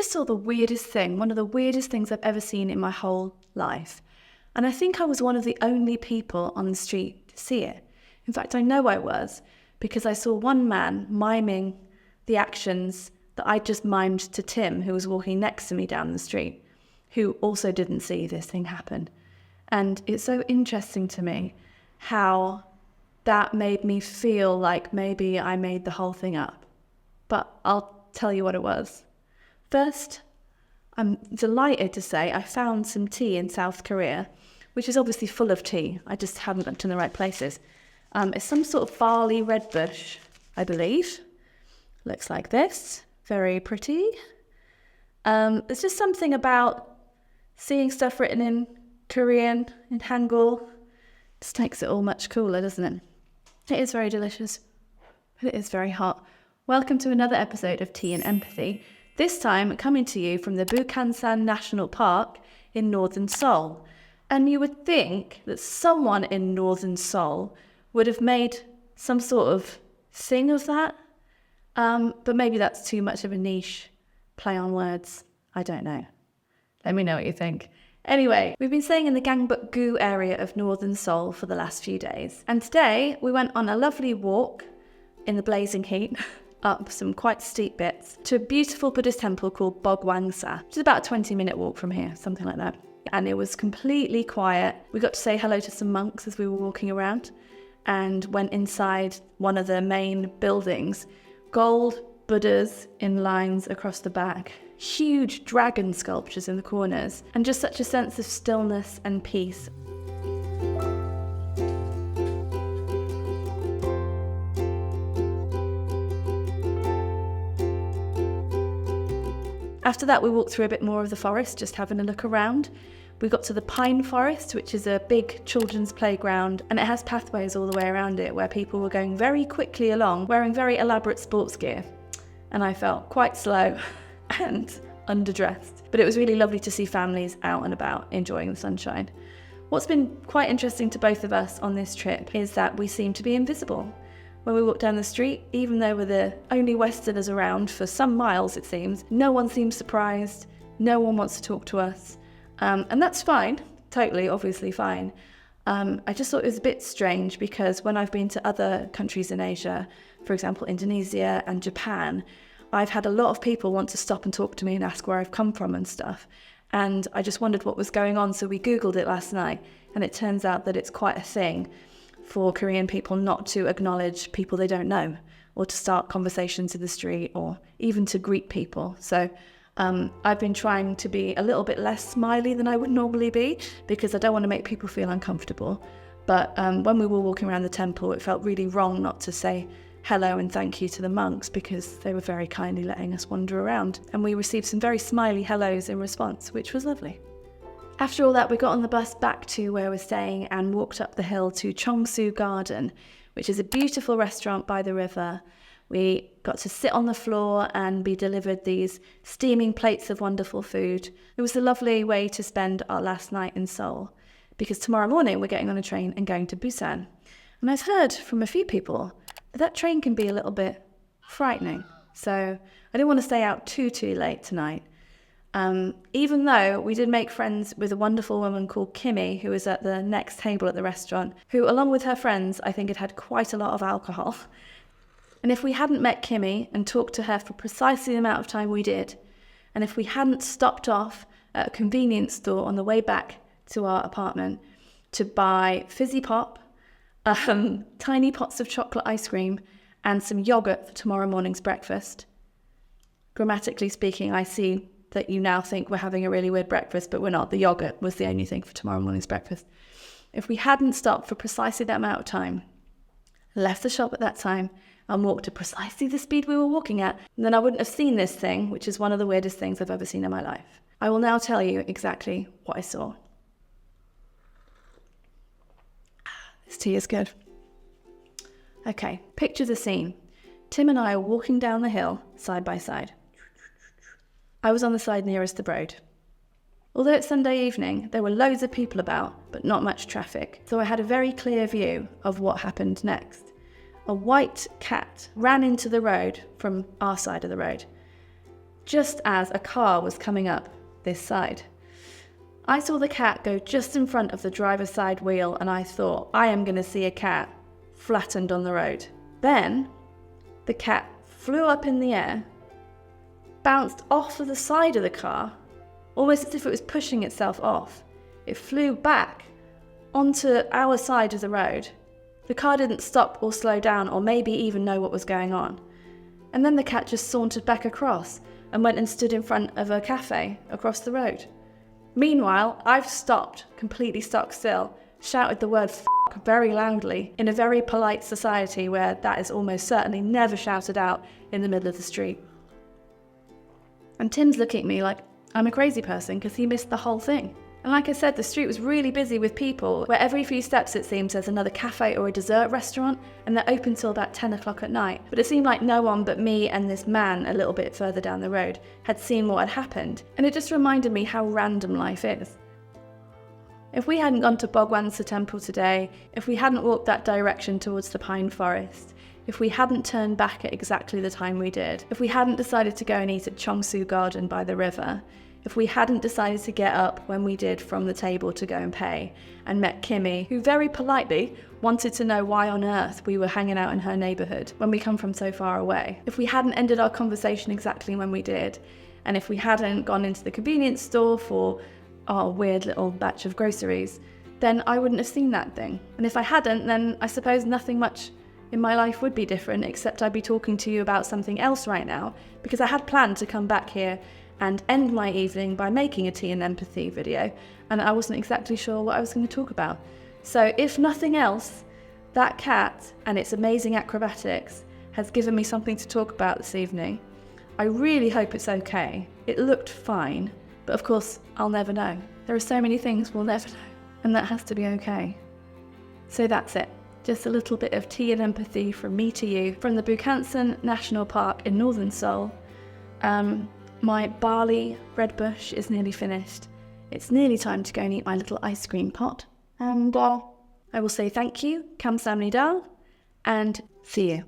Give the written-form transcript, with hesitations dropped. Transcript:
just saw the weirdest thing, one of the weirdest things I've ever seen in my whole life. And I think I was one of the only people on the street to see it. In fact, I know I was, because I saw one man miming the actions that I just mimed to Tim, who was walking next to me down the street, who also didn't see this thing happen. And it's so interesting to me how that made me feel like maybe I made the whole thing up. But I'll tell you what it was. First, I'm delighted to say I found some tea in South Korea, which is obviously full of tea. I just haven't looked in the right places. It's some sort of barley red bush, I believe. Looks like this. Very pretty. There's just something about seeing stuff written in Korean, in Hangul. Just makes it all much cooler, doesn't it? It is very delicious, but it is very hot. Welcome to another episode of Tea and Empathy. This time coming to you from the Bukhansan National Park in northern Seoul. And you would think that someone in northern Seoul would have made some sort of thing of that. But maybe that's too much of a niche play on words. I don't know. Let me know what you think. Anyway, we've been staying in the Gungbuk-gu area of northern Seoul for the last few days. And today we went on a lovely walk in the blazing heat up some quite steep bits to a beautiful Buddhist temple called Bukhansan, which is about a 20-minute walk from here, something like that. And it was completely quiet. We got to say hello to some monks as we were walking around and went inside one of the main buildings. Gold Buddhas in lines across the back, huge dragon sculptures in the corners, and just such a sense of stillness and peace. After that, we walked through a bit more of the forest, just having a look around. We got to the pine forest, which is a big children's playground, and it has pathways all the way around it where people were going very quickly along, wearing very elaborate sports gear. And I felt quite slow and underdressed. But it was really lovely to see families out and about enjoying the sunshine. What's been quite interesting to both of us on this trip is that we seem to be invisible. When we walk down the street, even though we're the only Westerners around for some miles, it seems, no one seems surprised, no one wants to talk to us. And that's fine, totally, obviously fine. I just thought it was a bit strange because when I've been to other countries in Asia, for example, Indonesia and Japan, I've had a lot of people want to stop and talk to me and ask where I've come from and stuff. And I just wondered what was going on, so we Googled it last night, and it turns out that it's quite a thing for Korean people not to acknowledge people they don't know, or to start conversations in the street, or even to greet people. So I've been trying to be a little bit less smiley than I would normally be, because I don't want to make people feel uncomfortable. But when we were walking around the temple, it felt really wrong not to say hello and thank you to the monks, because they were very kindly letting us wander around. And we received some very smiley hellos in response, which was lovely. After all that, we got on the bus back to where we're staying and walked up the hill to Chongsu Garden, which is a beautiful restaurant by the river. We got to sit on the floor and be delivered these steaming plates of wonderful food. It was a lovely way to spend our last night in Seoul, because tomorrow morning we're getting on a train and going to Busan. And I've heard from a few people that train can be a little bit frightening. So I didn't want to stay out too late tonight. Even though we did make friends with a wonderful woman called Kimmy, who was at the next table at the restaurant, who, along with her friends, I think had quite a lot of alcohol. And if we hadn't met Kimmy and talked to her for precisely the amount of time we did, and if we hadn't stopped off at a convenience store on the way back to our apartment to buy fizzy pop, tiny pots of chocolate ice cream, and some yogurt for tomorrow morning's breakfast. Grammatically speaking, I see that you now think we're having a really weird breakfast, but we're not. The yogurt was the only thing for tomorrow morning's breakfast. If we hadn't stopped for precisely that amount of time, left the shop at that time, and walked at precisely the speed we were walking at, then I wouldn't have seen this thing, which is one of the weirdest things I've ever seen in my life. I will now tell you exactly what I saw. This tea is good. Okay, picture the scene. Tim and I are walking down the hill, side by side. I was on the side nearest the road. Although it's Sunday evening, there were loads of people about, but not much traffic, so I had a very clear view of what happened next. A white cat ran into the road from our side of the road, just as a car was coming up this side. I saw the cat go just in front of the driver's side wheel, and I thought, I am going to see a cat flattened on the road. Then the cat flew up in the air, bounced off of the side of the car, almost as if it was pushing itself off. It flew back onto our side of the road. The car didn't stop or slow down or maybe even know what was going on. And then the cat just sauntered back across and went and stood in front of a cafe across the road. Meanwhile, I've stopped, completely stock still, shouted the word f*** very loudly in a very polite society where that is almost certainly never shouted out in the middle of the street. And Tim's looking at me like I'm a crazy person because he missed the whole thing. And like I said, the street was really busy with people, where every few steps it seems there's another cafe or a dessert restaurant, and they're open till about 10 o'clock at night. But it seemed like no one but me and this man a little bit further down the road had seen what had happened. And it just reminded me how random life is. If we hadn't gone to Bukhansan temple today, if we hadn't walked that direction towards the pine forest, if we hadn't turned back at exactly the time we did, if we hadn't decided to go and eat at Chongsu Garden by the river, if we hadn't decided to get up when we did from the table to go and pay, and met Kimmy, who very politely wanted to know why on earth we were hanging out in her neighbourhood when we come from so far away, if we hadn't ended our conversation exactly when we did, and if we hadn't gone into the convenience store for our weird little batch of groceries, then I wouldn't have seen that thing. And if I hadn't, then I suppose nothing much in my life would be different, except I'd be talking to you about something else right now, because I had planned to come back here and end my evening by making a tea and empathy video, and I wasn't exactly sure what I was going to talk about. So if nothing else, that cat and its amazing acrobatics has given me something to talk about this evening. I really hope it's okay. It looked fine, but of course I'll never know. There are so many things we'll never know, and that has to be okay. So that's it. Just a little bit of tea and empathy from me to you from the Bukhansan National Park in northern Seoul. My barley bread bush is nearly finished. It's nearly time to go and eat my little ice cream pot. And I will say thank you, kamsahamnida, and see you.